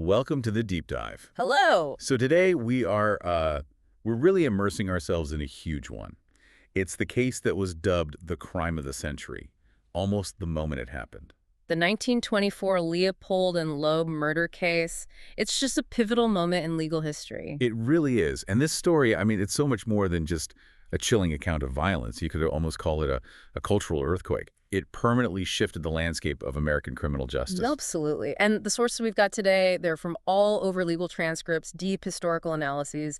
Welcome to the deep dive. Hello. So today we're really immersing ourselves in a huge one. It's the case that was dubbed the crime of the century, almost the moment it happened. The 1924 Leopold and Loeb murder case. It's just a pivotal moment in legal history. It really is. And this story, I mean, it's so much more than just a chilling account of violence. You could almost call it a cultural earthquake. It permanently shifted the landscape of American criminal justice. Absolutely. And the sources we've got today, they're from all over legal transcripts, deep historical analyses,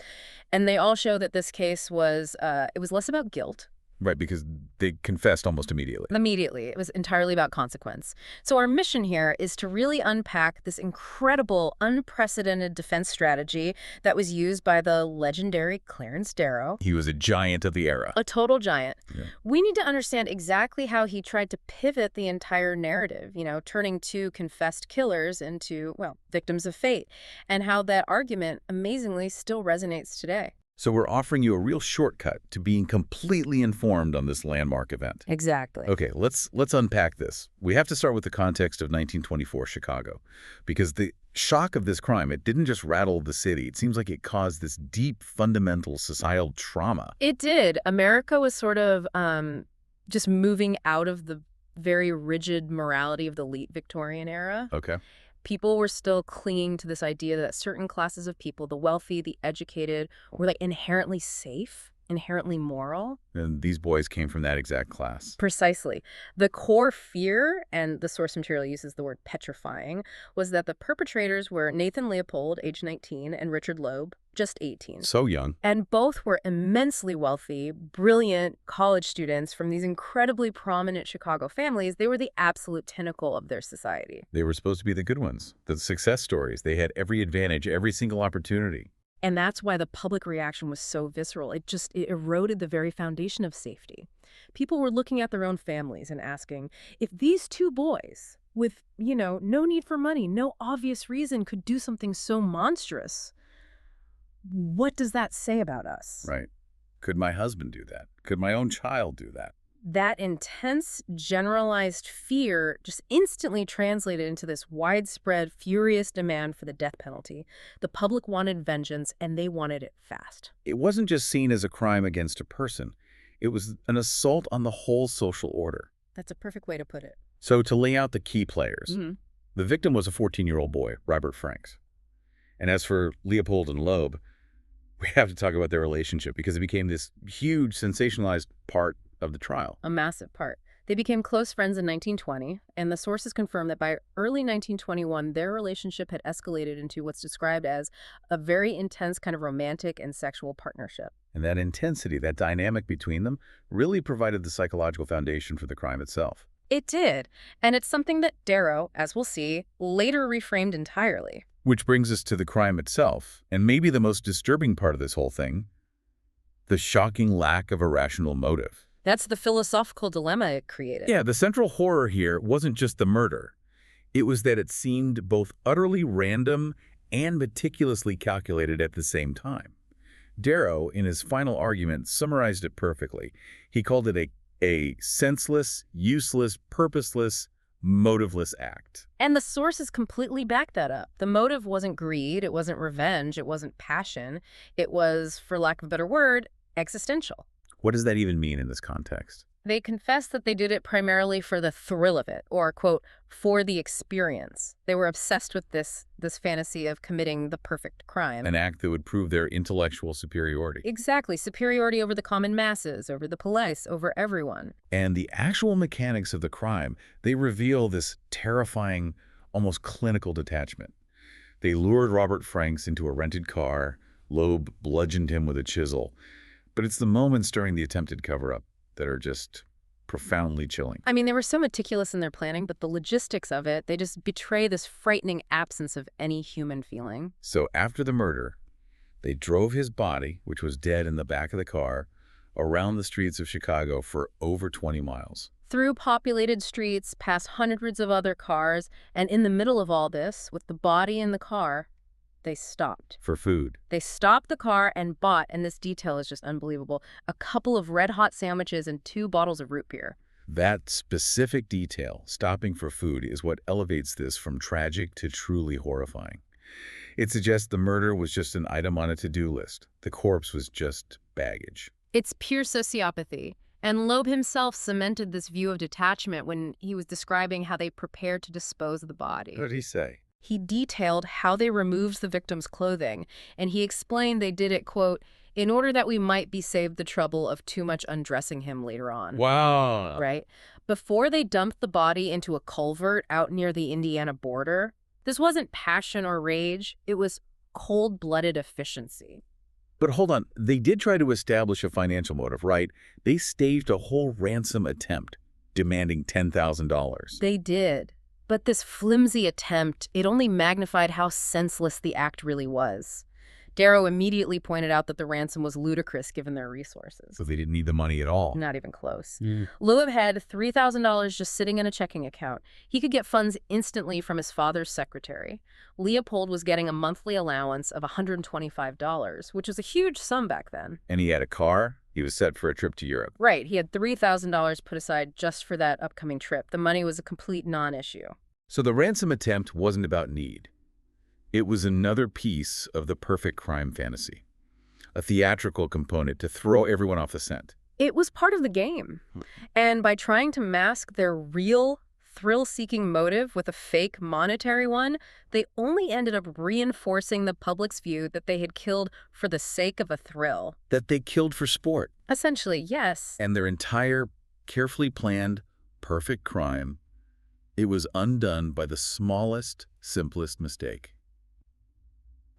and they all show that this case was, it was less about guilt. Right, because they confessed almost immediately. Immediately. It was entirely about consequence. So our mission here is to really unpack this incredible, unprecedented defense strategy that was used by the legendary Clarence Darrow. He was a giant of the era. A total giant. Yeah. We need to understand exactly how he tried to pivot the entire narrative, turning two confessed killers into, well, victims of fate, and how that argument, amazingly, still resonates today. So we're offering you a real shortcut to being completely informed on this landmark event. Exactly. Okay, let's unpack this. We have to start with the context of 1924 Chicago, because the shock of this crime, it didn't just rattle the city. It seems like it caused this deep, fundamental societal trauma. It did. America was sort of just moving out of the very rigid morality of the late Victorian era. Okay. People were still clinging to this idea that certain classes of people, the wealthy, the educated, were like inherently safe, inherently moral. And these boys came from that exact class. Precisely. The core fear, and the source material uses the word petrifying, was that the perpetrators were Nathan Leopold, age 19, and Richard Loeb, just 18. So young. And both were immensely wealthy, brilliant college students from these incredibly prominent Chicago families. They were the absolute pinnacle of their society. They were supposed to be the good ones, the success stories. They had every advantage, every single opportunity. And that's why the public reaction was so visceral. It eroded the very foundation of safety. People were looking at their own families and asking, if these two boys, with, no need for money, no obvious reason, could do something so monstrous, what does that say about us? Right. Could my husband do that? Could my own child do that? That intense, generalized fear just instantly translated into this widespread, furious demand for the death penalty. The public wanted vengeance, and they wanted it fast. It wasn't just seen as a crime against a person. It was an assault on the whole social order. That's a perfect way to put it. So to lay out the key players, the victim was a 14-year-old boy, Robert Franks. And as for Leopold and Loeb, we have to talk about their relationship because it became this huge, sensationalized part of the trial. A massive part. They became close friends in 1920, and the sources confirm that by early 1921, their relationship had escalated into what's described as a very intense kind of romantic and sexual partnership. And that intensity, that dynamic between them, really provided the psychological foundation for the crime itself. It did, and it's something that Darrow, as we'll see, later reframed entirely. Which brings us to the crime itself, and maybe the most disturbing part of this whole thing, the shocking lack of a rational motive. That's the philosophical dilemma it created. Yeah, the central horror here wasn't just the murder. It was that it seemed both utterly random and meticulously calculated at the same time. Darrow, in his final argument, summarized it perfectly. He called it a senseless, useless, purposeless, motiveless act. And the sources completely back that up. The motive wasn't greed, it wasn't revenge, it wasn't passion. It was, for lack of a better word, existential. What does that even mean in this context? They confessed that they did it primarily for the thrill of it, or, quote, for the experience. They were obsessed with this fantasy of committing the perfect crime. An act that would prove their intellectual superiority. Exactly. Superiority over the common masses, over the police, over everyone. And the actual mechanics of the crime, they reveal this terrifying, almost clinical detachment. They lured Robert Franks into a rented car. Loeb bludgeoned him with a chisel. But it's the moments during the attempted cover-up that are just profoundly chilling. I mean, they were so meticulous in their planning, but the logistics of it, they just betray this frightening absence of any human feeling. So after the murder, they drove his body, which was dead in the back of the car, around the streets of Chicago for over 20 miles. Through populated streets, past hundreds of other cars, and in the middle of all this, with the body in the car, they stopped. For food. They stopped the car and bought, and this detail is just unbelievable, a couple of red-hot sandwiches and 2 bottles of root beer. That specific detail, stopping for food, is what elevates this from tragic to truly horrifying. It suggests the murder was just an item on a to-do list. The corpse was just baggage. It's pure sociopathy. And Loeb himself cemented this view of detachment when he was describing how they prepared to dispose of the body. What did he say? He detailed how they removed the victim's clothing, and he explained they did it, quote, in order that we might be saved the trouble of too much undressing him later on. Wow. Right? Before they dumped the body into a culvert out near the Indiana border, this wasn't passion or rage, it was cold-blooded efficiency. But hold on, they did try to establish a financial motive, right? They staged a whole ransom attempt, demanding $10,000. They did. But this flimsy attempt, it only magnified how senseless the act really was. Darrow immediately pointed out that the ransom was ludicrous given their resources. So they didn't need the money at all. Not even close. Loeb had $3,000 just sitting in a checking account. He could get funds instantly from his father's secretary. Leopold was getting a monthly allowance of $125, which was a huge sum back then. And he had a car. He was set for a trip to Europe. Right. He had $3,000 put aside just for that upcoming trip. The money was a complete non-issue. So the ransom attempt wasn't about need. It was another piece of the perfect crime fantasy, a theatrical component to throw everyone off the scent. It was part of the game. And by trying to mask their real thrill-seeking motive with a fake monetary one, they only ended up reinforcing the public's view that they had killed for the sake of a thrill. That they killed for sport. Essentially, yes. And their entire, carefully planned, perfect crime, it was undone by the smallest, simplest mistake.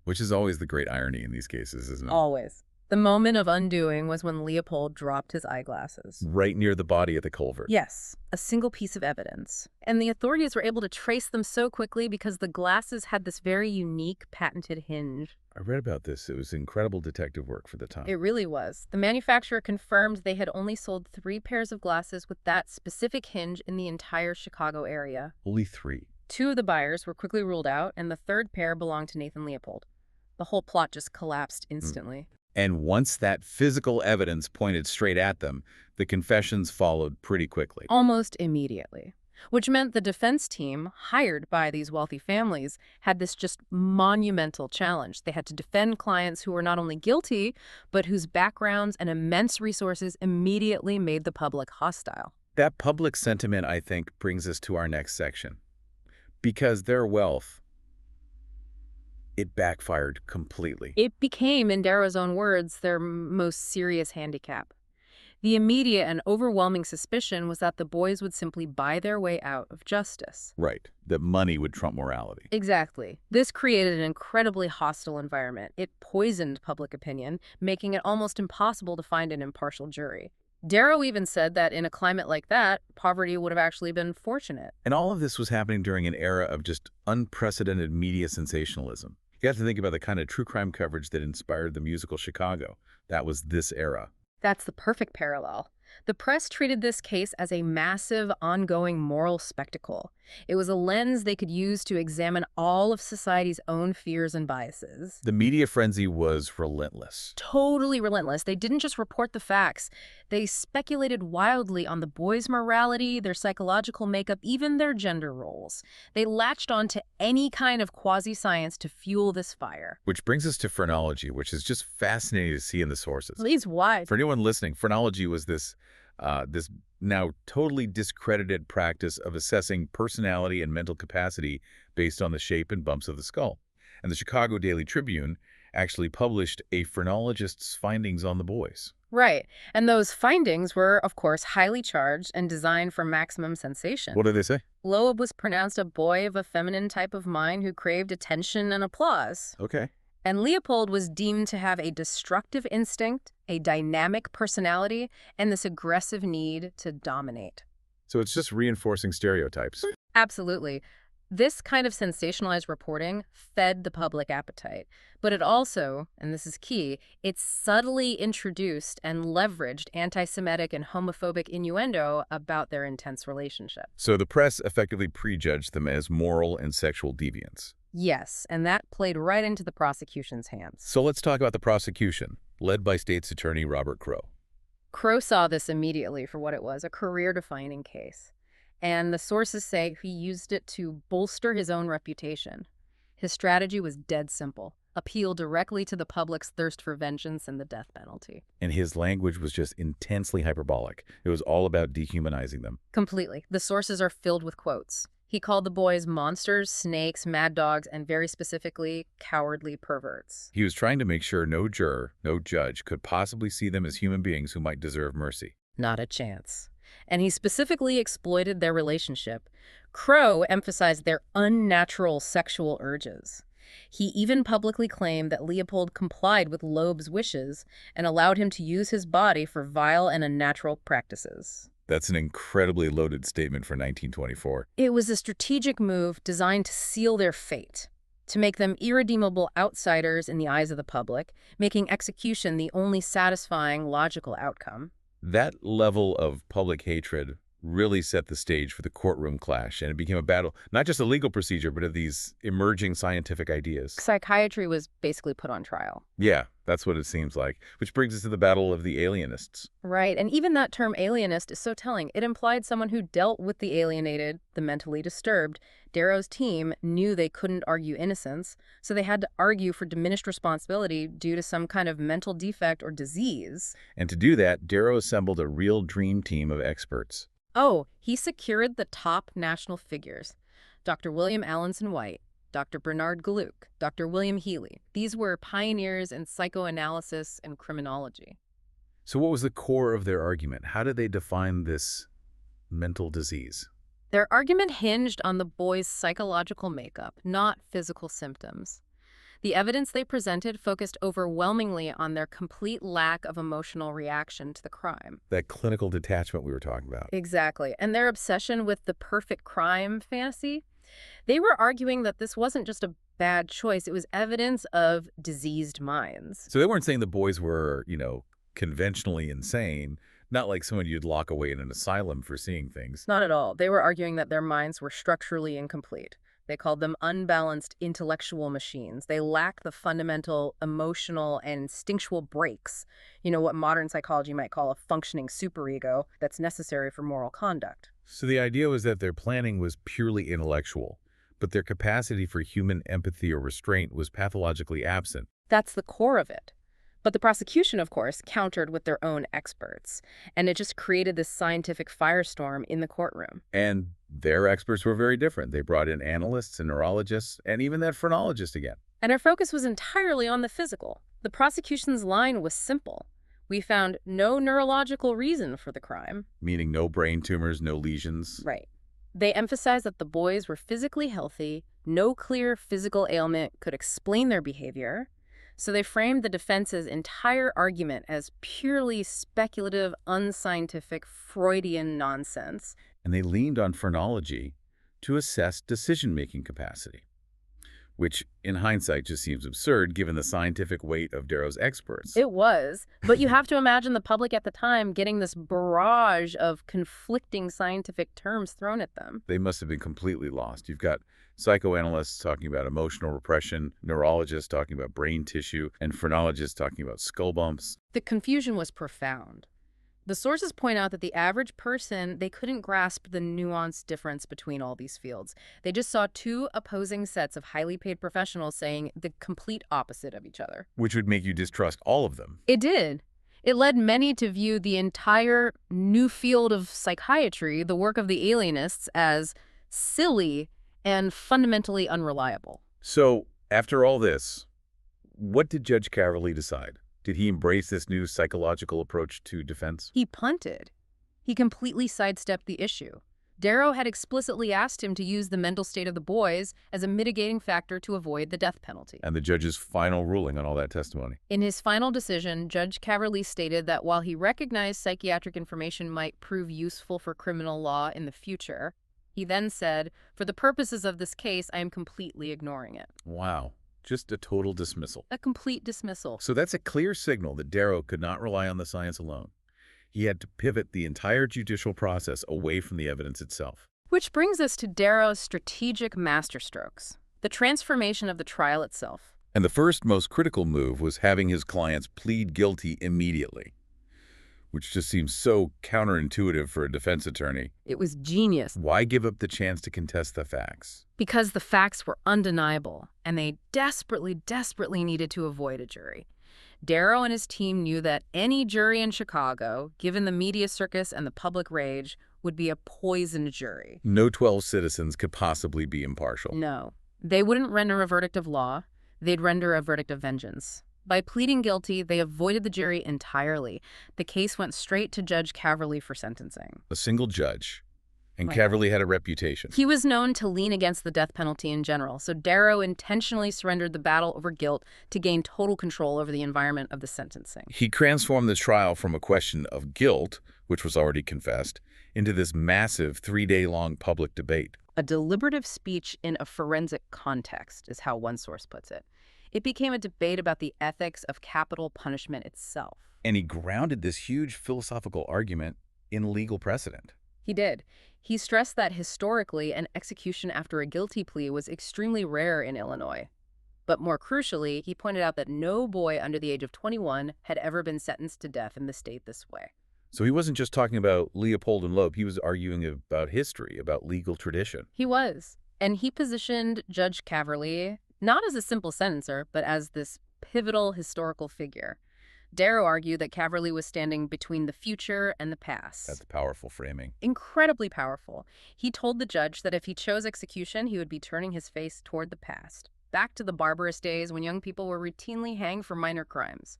Which is always the great irony in these cases, isn't it? Always. The moment of undoing was when Leopold dropped his eyeglasses. Right near the body at the culvert. Yes, a single piece of evidence. And the authorities were able to trace them so quickly because the glasses had this very unique patented hinge. I read about this. It was incredible detective work for the time. It really was. The manufacturer confirmed they had only sold 3 pairs of glasses with that specific hinge in the entire Chicago area. Only 3. 2 of the buyers were quickly ruled out, and the 3rd pair belonged to Nathan Leopold. The whole plot just collapsed instantly. And once that physical evidence pointed straight at them, the confessions followed pretty quickly. Almost immediately. Which meant the defense team, hired by these wealthy families, had this just monumental challenge. They had to defend clients who were not only guilty, but whose backgrounds and immense resources immediately made the public hostile. That public sentiment, I think, brings us to our next section. Because their wealth, it backfired completely. It became, in Darrow's own words, their most serious handicap. The immediate and overwhelming suspicion was that the boys would simply buy their way out of justice. Right. That money would trump morality. Exactly. This created an incredibly hostile environment. It poisoned public opinion, making it almost impossible to find an impartial jury. Darrow even said that in a climate like that, poverty would have actually been fortunate. And all of this was happening during an era of just unprecedented media sensationalism. You have to think about the kind of true crime coverage that inspired the musical Chicago. That was this era. That's the perfect parallel. The press treated this case as a massive, ongoing moral spectacle. It was a lens they could use to examine all of society's own fears and biases. The media frenzy was relentless. Totally relentless. They didn't just report the facts. They speculated wildly on the boys' morality, their psychological makeup, even their gender roles. They latched on to any kind of quasi-science to fuel this fire. Which brings us to phrenology, which is just fascinating to see in the sources. Please, why? For anyone listening, phrenology was this now totally discredited practice of assessing personality and mental capacity based on the shape and bumps of the skull. And the Chicago Daily Tribune actually published a phrenologist's findings on the boys. Right. And those findings were, of course, highly charged and designed for maximum sensation. What did they say? Loeb was pronounced a boy of a feminine type of mind who craved attention and applause. Okay. And Leopold was deemed to have a destructive instinct, a dynamic personality, and this aggressive need to dominate. So it's just reinforcing stereotypes. Absolutely. This kind of sensationalized reporting fed the public appetite. But it also, and this is key, it subtly introduced and leveraged anti-Semitic and homophobic innuendo about their intense relationship. So the press effectively prejudged them as moral and sexual deviants. Yes, and that played right into the prosecution's hands. So let's talk about the prosecution, led by State's Attorney Robert Crowe. Crowe saw this immediately for what it was, a career-defining case. And the sources say he used it to bolster his own reputation. His strategy was dead simple. Appeal directly to the public's thirst for vengeance and the death penalty. And his language was just intensely hyperbolic. It was all about dehumanizing them. Completely. The sources are filled with quotes. He called the boys monsters, snakes, mad dogs, and very specifically, cowardly perverts. He was trying to make sure no juror, no judge, could possibly see them as human beings who might deserve mercy. Not a chance. And he specifically exploited their relationship. Crow emphasized their unnatural sexual urges. He even publicly claimed that Leopold complied with Loeb's wishes and allowed him to use his body for vile and unnatural practices. That's an incredibly loaded statement for 1924. It was a strategic move designed to seal their fate, to make them irredeemable outsiders in the eyes of the public, making execution the only satisfying, logical outcome. That level of public hatred really set the stage for the courtroom clash, and it became a battle, not just a legal procedure, but of these emerging scientific ideas. Psychiatry was basically put on trial. Yeah, that's what it seems like, which brings us to the battle of the alienists. Right, and even that term alienist is so telling. It implied someone who dealt with the alienated, the mentally disturbed. Darrow's team knew they couldn't argue innocence, so they had to argue for diminished responsibility due to some kind of mental defect or disease. And to do that, Darrow assembled a real dream team of experts. Oh, he secured the top national figures. Dr. William Alanson White, Dr. Bernard Gluck, Dr. William Healy. These were pioneers in psychoanalysis and criminology. So what was the core of their argument? How did they define this mental disease? Their argument hinged on the boys' psychological makeup, not physical symptoms. The evidence they presented focused overwhelmingly on their complete lack of emotional reaction to the crime. That clinical detachment we were talking about. Exactly. And their obsession with the perfect crime fantasy. They were arguing that this wasn't just a bad choice, it was evidence of diseased minds. So they weren't saying the boys were, conventionally insane, not like someone you'd lock away in an asylum for seeing things. Not at all. They were arguing that their minds were structurally incomplete. They called them unbalanced intellectual machines. They lack the fundamental emotional and instinctual breaks, what modern psychology might call a functioning superego that's necessary for moral conduct. So the idea was that their planning was purely intellectual, but their capacity for human empathy or restraint was pathologically absent. That's the core of it. But the prosecution, of course, countered with their own experts, and it just created this scientific firestorm in the courtroom. And their experts were very different. They brought in analysts and neurologists, and even that phrenologist again. And our focus was entirely on the physical. The prosecution's line was simple. We found no neurological reason for the crime. Meaning no brain tumors, no lesions. Right. They emphasized that the boys were physically healthy, no clear physical ailment could explain their behavior. So they framed the defense's entire argument as purely speculative, unscientific, Freudian nonsense. And they leaned on phrenology to assess decision-making capacity, which in hindsight just seems absurd given the scientific weight of Darrow's experts. It was, but you have to imagine the public at the time getting this barrage of conflicting scientific terms thrown at them. They must have been completely lost. You've got psychoanalysts talking about emotional repression, neurologists talking about brain tissue, and phrenologists talking about skull bumps. The confusion was profound. The sources point out that the average person, they couldn't grasp the nuanced difference between all these fields. They just saw two opposing sets of highly paid professionals saying the complete opposite of each other. Which would make you distrust all of them. It did. It led many to view the entire new field of psychiatry, the work of the alienists, as silly and fundamentally unreliable. So, after all this, what did Judge Caverly decide? Did he embrace this new psychological approach to defense? He punted. He completely sidestepped the issue. Darrow had explicitly asked him to use the mental state of the boys as a mitigating factor to avoid the death penalty. And the judge's final ruling on all that testimony. In his final decision, Judge Caverly stated that while he recognized psychiatric information might prove useful for criminal law in the future, he then said, "For the purposes of this case, I am completely ignoring it." Wow. Just a total dismissal. A complete dismissal. So that's a clear signal that Darrow could not rely on the science alone. He had to pivot the entire judicial process away from the evidence itself. Which brings us to Darrow's strategic masterstrokes, the transformation of the trial itself. And the first, most critical move was having his clients plead guilty immediately. which just seems so counterintuitive for a defense attorney. It was genius. Why give up the chance to contest the facts? Because the facts were undeniable, and they desperately, desperately needed to avoid a jury. Darrow and his team knew that any jury in Chicago, given the media circus and the public rage, would be a poisoned jury. No 12 citizens could possibly be impartial. No. They wouldn't render a verdict of law. They'd render a verdict of vengeance. By pleading guilty, they avoided the jury entirely. The case went straight to Judge Caverly for sentencing. A single judge. And Right. Caverly had a reputation. He was known to lean against the death penalty in general, so Darrow intentionally surrendered the battle over guilt to gain total control over the environment of the sentencing. He transformed the trial from a question of guilt, which was already confessed, into this massive 3-day-long public debate. A deliberative speech in a forensic context is how one source puts it. It became a debate about the ethics of capital punishment itself. And he grounded this huge philosophical argument in legal precedent. He did. He stressed that historically, an execution after a guilty plea was extremely rare in Illinois. But more crucially, he pointed out that no boy under the age of 21 had ever been sentenced to death in the state this way. So he wasn't just talking about Leopold and Loeb, he was arguing about history, about legal tradition. He was. And he positioned Judge Caverly not as a simple sentencer, but as this pivotal historical figure. Darrow argued that Caverly was standing between the future and the past. That's powerful framing. Incredibly powerful. He told the judge that if he chose execution, he would be turning his face toward the past, back to the barbarous days when young people were routinely hanged for minor crimes.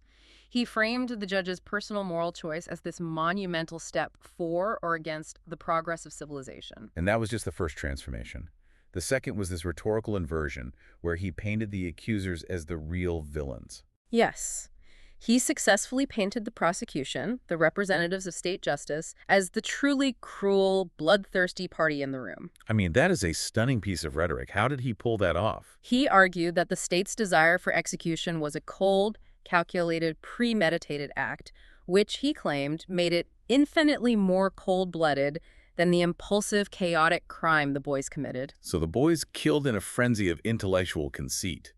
He framed the judge's personal moral choice as this monumental step for or against the progress of civilization. And that was just the first transformation. The second was this rhetorical inversion, where he painted the accusers as the real villains. Yes. He successfully painted the prosecution, the representatives of state justice, as the truly cruel, bloodthirsty party in the room. I mean, that is a stunning piece of rhetoric. How did he pull that off? He argued that the state's desire for execution was a cold, calculated, premeditated act, which he claimed made it infinitely more cold-blooded than the impulsive, chaotic crime the boys committed. So the boys killed in a frenzy of intellectual conceit,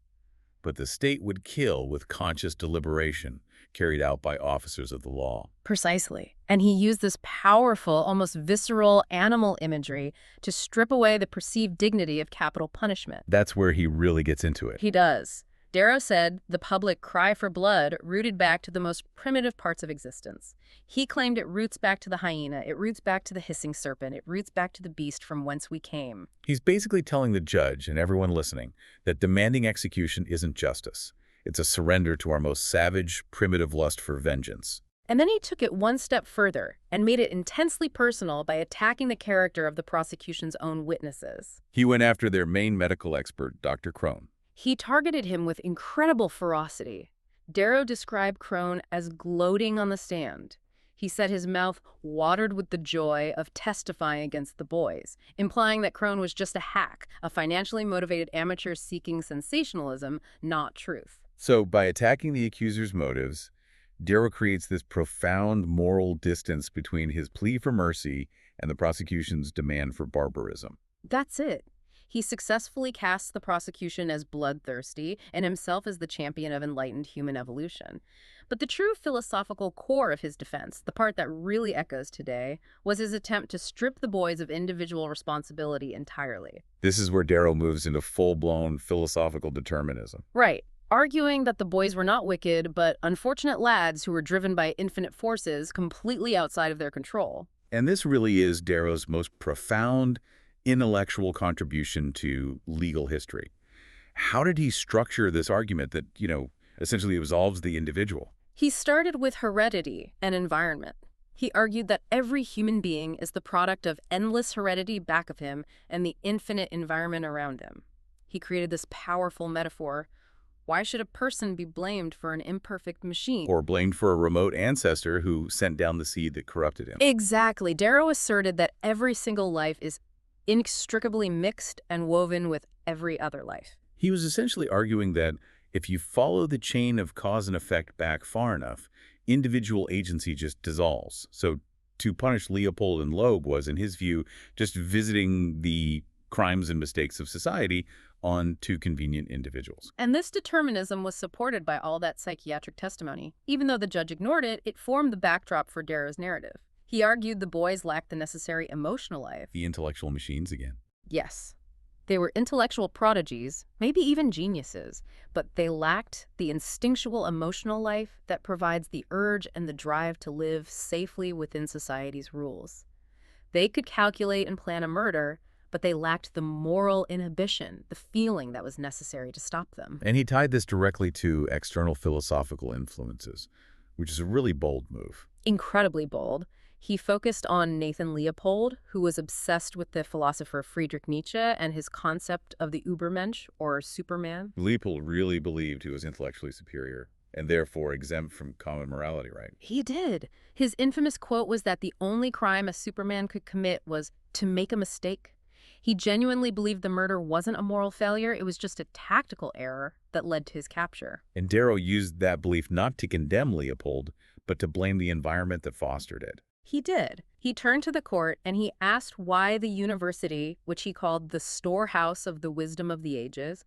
but the state would kill with conscious deliberation, carried out by officers of the law. Precisely. And he used this powerful, almost visceral animal imagery to strip away the perceived dignity of capital punishment. That's where he really gets into it. He does. Darrow said the public cry for blood rooted back to the most primitive parts of existence. He claimed it roots back to the hyena, it roots back to the hissing serpent, it roots back to the beast from whence we came. He's basically telling the judge and everyone listening that demanding execution isn't justice. It's a surrender to our most savage, primitive lust for vengeance. And then he took it one step further and made it intensely personal by attacking the character of the prosecution's own witnesses. He went after their main medical expert, Dr. Crone. He targeted him with incredible ferocity. Darrow described Crone as gloating on the stand. He said his mouth watered with the joy of testifying against the boys, implying that Crone was just a hack, a financially motivated amateur seeking sensationalism, not truth. So by attacking the accuser's motives, Darrow creates this profound moral distance between his plea for mercy and the prosecution's demand for barbarism. That's it. He successfully casts the prosecution as bloodthirsty and himself as the champion of enlightened human evolution. But the true philosophical core of his defense, the part that really echoes today, was his attempt to strip the boys of individual responsibility entirely. This is where Darrow moves into full-blown philosophical determinism. Right. Arguing that the boys were not wicked, but unfortunate lads who were driven by infinite forces completely outside of their control. And this really is Darrow's most profound intellectual contribution to legal history. How did he structure this argument that, essentially absolves the individual? He started with heredity and environment. He argued that every human being is the product of endless heredity back of him and the infinite environment around him. He created this powerful metaphor. Why should a person be blamed for an imperfect machine? Or blamed for a remote ancestor who sent down the seed that corrupted him. Exactly. Darrow asserted that every single life is inextricably mixed and woven with every other life. He was essentially arguing that if you follow the chain of cause and effect back far enough, individual agency just dissolves. So to punish Leopold and Loeb was, in his view, just visiting the crimes and mistakes of society on to convenient individuals. And this determinism was supported by all that psychiatric testimony. Even though the judge ignored it, it formed the backdrop for Darrow's narrative. He argued the boys lacked the necessary emotional life. The intellectual machines again. Yes. They were intellectual prodigies, maybe even geniuses, but they lacked the instinctual emotional life that provides the urge and the drive to live safely within society's rules. They could calculate and plan a murder, but they lacked the moral inhibition, the feeling that was necessary to stop them. And he tied this directly to external philosophical influences, which is a really bold move. Incredibly bold. He focused on Nathan Leopold, who was obsessed with the philosopher Friedrich Nietzsche and his concept of the Übermensch, or Superman. Leopold really believed he was intellectually superior and therefore exempt from common morality, right? He did. His infamous quote was that the only crime a Superman could commit was to make a mistake. He genuinely believed the murder wasn't a moral failure, it was just a tactical error that led to his capture. And Darrow used that belief not to condemn Leopold, but to blame the environment that fostered it. He did. He turned to the court and he asked why the university, which he called the storehouse of the wisdom of the ages,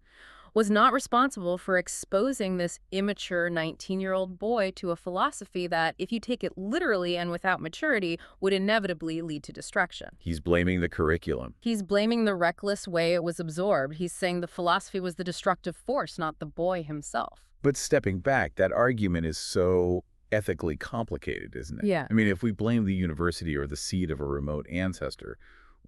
was not responsible for exposing this immature 19-year-old boy to a philosophy that, if you take it literally and without maturity, would inevitably lead to destruction. He's blaming the curriculum. He's blaming the reckless way it was absorbed. He's saying the philosophy was the destructive force, not the boy himself. But stepping back, that argument is so ethically complicated, isn't it? Yeah. I mean, if we blame the university or the seed of a remote ancestor,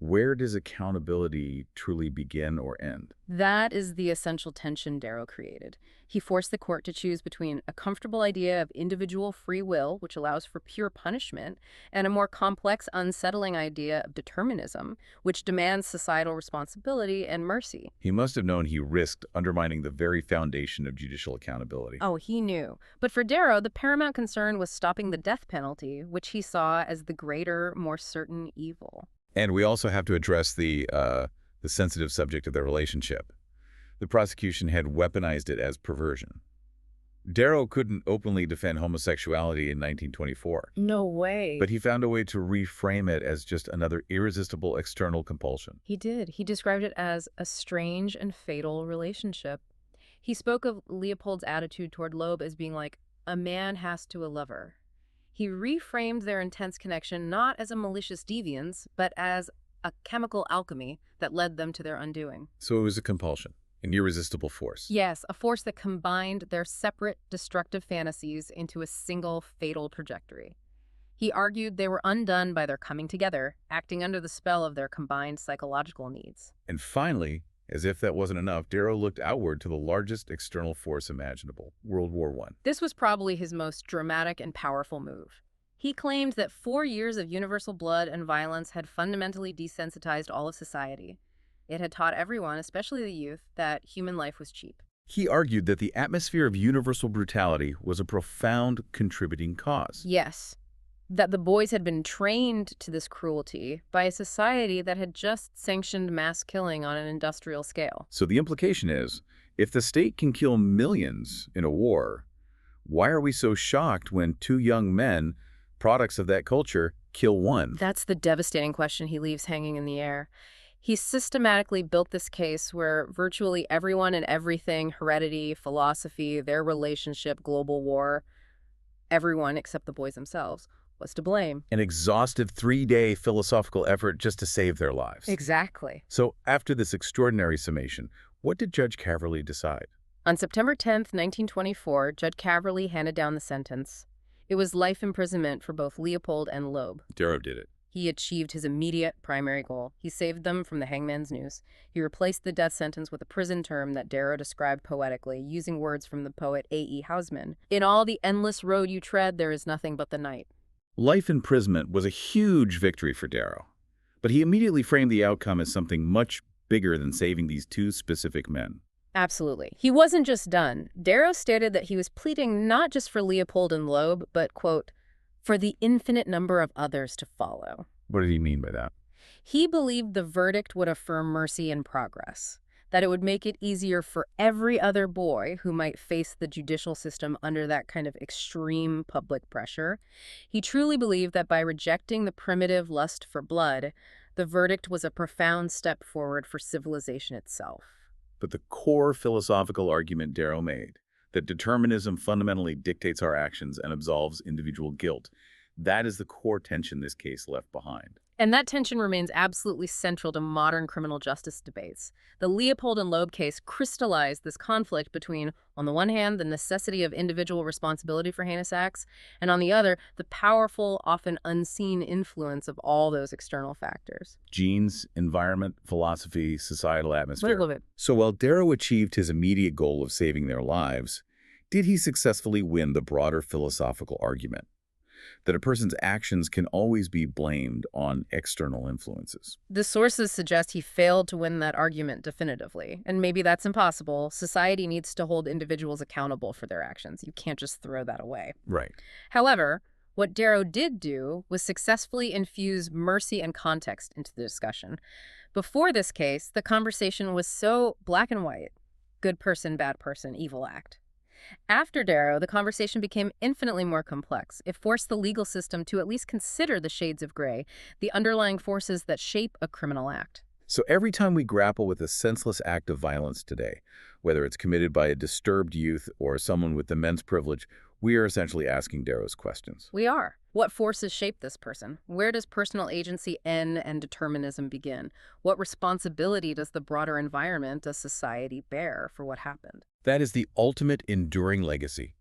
where does accountability truly begin or end? That is the essential tension Darrow created. He forced the court to choose between a comfortable idea of individual free will, which allows for pure punishment, and a more complex, unsettling idea of determinism, which demands societal responsibility and mercy. He must have known he risked undermining the very foundation of judicial accountability. Oh, he knew. But for Darrow, the paramount concern was stopping the death penalty, which he saw as the greater, more certain evil. And we also have to address the sensitive subject of their relationship. The prosecution had weaponized it as perversion. Darrow couldn't openly defend homosexuality in 1924. No way. But he found a way to reframe it as just another irresistible external compulsion. He did. He described it as a strange and fatal relationship. He spoke of Leopold's attitude toward Loeb as being like, a man has to a lover. He reframed their intense connection not as a malicious deviance, but as a chemical alchemy that led them to their undoing. So it was a compulsion, an irresistible force. Yes, a force that combined their separate destructive fantasies into a single fatal trajectory. He argued they were undone by their coming together, acting under the spell of their combined psychological needs. And finally, as if that wasn't enough, Darrow looked outward to the largest external force imaginable, World War I. This was probably his most dramatic and powerful move. He claimed that 4 years of universal blood and violence had fundamentally desensitized all of society. It had taught everyone, especially the youth, that human life was cheap. He argued that the atmosphere of universal brutality was a profound contributing cause. Yes, that the boys had been trained to this cruelty by a society that had just sanctioned mass killing on an industrial scale. So the implication is, if the state can kill millions in a war, why are we so shocked when two young men, products of that culture, kill one? That's the devastating question he leaves hanging in the air. He systematically built this case where virtually everyone and everything, heredity, philosophy, their relationship, global war, everyone except the boys themselves, was to blame. An exhaustive 3-day philosophical effort just to save their lives. Exactly. So after this extraordinary summation, what did Judge Caverly decide? On September 10th, 1924, Judge Caverly handed down the sentence. It was life imprisonment for both Leopold and Loeb. Darrow did it. He achieved his immediate primary goal. He saved them from the hangman's noose. He replaced the death sentence with a prison term that Darrow described poetically, using words from the poet A.E. Housman. In all the endless road you tread, there is nothing but the night. Life imprisonment was a huge victory for Darrow, but he immediately framed the outcome as something much bigger than saving these two specific men. Absolutely. He wasn't just done. Darrow stated that he was pleading not just for Leopold and Loeb, but, quote, for the infinite number of others to follow. What did he mean by that? He believed the verdict would affirm mercy and progress, that it would make it easier for every other boy who might face the judicial system under that kind of extreme public pressure. He truly believed that by rejecting the primitive lust for blood, The verdict was a profound step forward for civilization itself. But the core philosophical argument Darrow made, that determinism fundamentally dictates our actions and absolves individual guilt, that is the core tension this case left behind. And that tension remains absolutely central to modern criminal justice debates. The Leopold and Loeb case crystallized this conflict between, on the one hand, the necessity of individual responsibility for heinous acts, and on the other, the powerful, often unseen influence of all those external factors. Genes, environment, philosophy, societal atmosphere. Love it. So while Darrow achieved his immediate goal of saving their lives, did he successfully win the broader philosophical argument that a person's actions can always be blamed on external influences? The sources suggest he failed to win that argument definitively. And maybe that's impossible. Society needs to hold individuals accountable for their actions. You can't just throw that away. Right. However, what Darrow did do was successfully infuse mercy and context into the discussion. Before this case, the conversation was so black and white: good person, bad person, evil act. After Darrow, the conversation became infinitely more complex. It forced the legal system to at least consider the shades of gray, the underlying forces that shape a criminal act. So every time we grapple with a senseless act of violence today, whether it's committed by a disturbed youth or someone with immense privilege, we are essentially asking Darrow's questions. We are. What forces shape this person? Where does personal agency end and determinism begin? What responsibility does the broader environment, does society bear for what happened? That is the ultimate enduring legacy.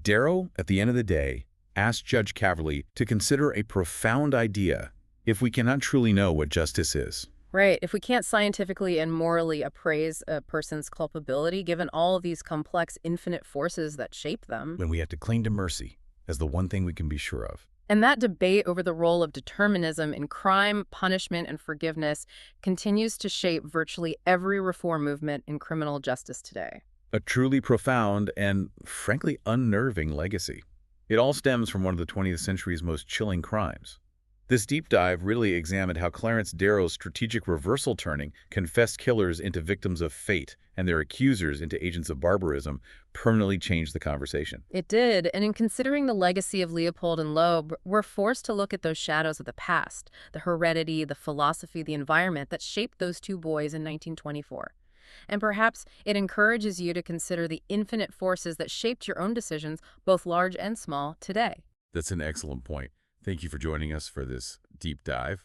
Darrow, at the end of the day, asked Judge Caverly to consider a profound idea: if we cannot truly know what justice is, Right. If we can't scientifically and morally appraise a person's culpability, given all of these complex, infinite forces that shape them. when we have to cling to mercy as the one thing we can be sure of. And that debate over the role of determinism in crime, punishment, and forgiveness continues to shape virtually every reform movement in criminal justice today. A truly profound and, frankly, unnerving legacy. It all stems from one of the 20th century's most chilling crimes. This deep dive really examined how Clarence Darrow's strategic reversal turning confessed killers into victims of fate and their accusers into agents of barbarism permanently changed the conversation. It did, and in considering the legacy of Leopold and Loeb, we're forced to look at those shadows of the past, the heredity, the philosophy, the environment that shaped those two boys in 1924. And perhaps it encourages you to consider the infinite forces that shaped your own decisions, both large and small, today. That's an excellent point. Thank you for joining us for this deep dive.